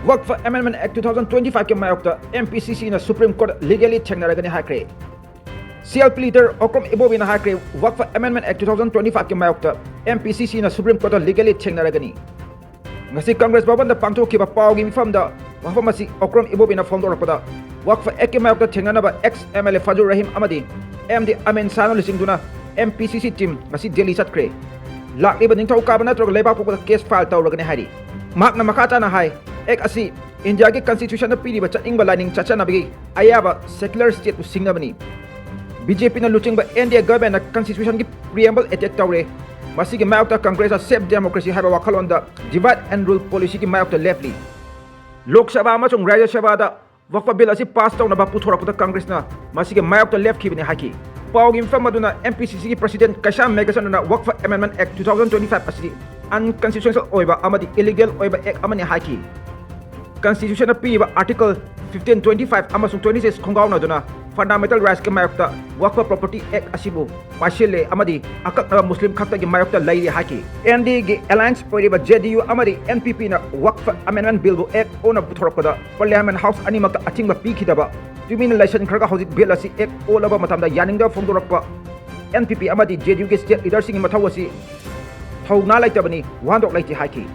Waqf Amendment Act 2025 के Mayokta MPCC na Supreme Court legally Thengnaragani haikre. CLP leader Okrom Ibobi na haikre Waqf Amendment Act 2025 के Mayokta MPCC na Supreme Court legally Thengnaragani. Ngasi Congress Bhavan da pangthokhiba pawgi mifam da wafam asi Okrom Ibobi na phongdorapda Waqf Act ke Mayokta Thengnanaba ex MLA Fazur Rahim amadi MD Amen Sano lisingduna MPCC team ngasi Delhi chatkre. Lakliba ningthau kaba natrog lebak pokda case file tawragani hari. Makna makata na hai ek asi India के constitution na pili ba chating ba lining chacha na bigi ayaba secular state to singnabani BJP na luching ba India government na constitution ki preamble attack tawre masi ki Mayokta Congress a safe democracy haba wakhalon da divide and rule policy ki Mayokta leftly Lok Sabha amachong Rajya Sabha da Waqf bill asi pass taw na ba puthorakta Congress na masi ki Mayokta left ki bini haki pawgi mfam maduna MPCC ki president Kasham Megasan na Waqf Amendment Act 2025 asi unconstitutional oiba amadi illegal oiba act amani haki Constitution na piba Article 1525 amasung 26 khongaw na duna fundamental rights ke Mayokta Waqf Property Act asibu partially amadi akak na Muslim khakta gi Mayokta lairi haki ND gi alliance poiba JDU amadi NPP na Waqf Amendment Bill bu Act ona puthorapda Parliament House animakta atingba pikhidaba tumin election khraga hojik bill asi Act olaba matamda yaningda phongdorakpa NPP amadi JDU ge state leader sing mathawasi thawna laitabani wandok laiti haki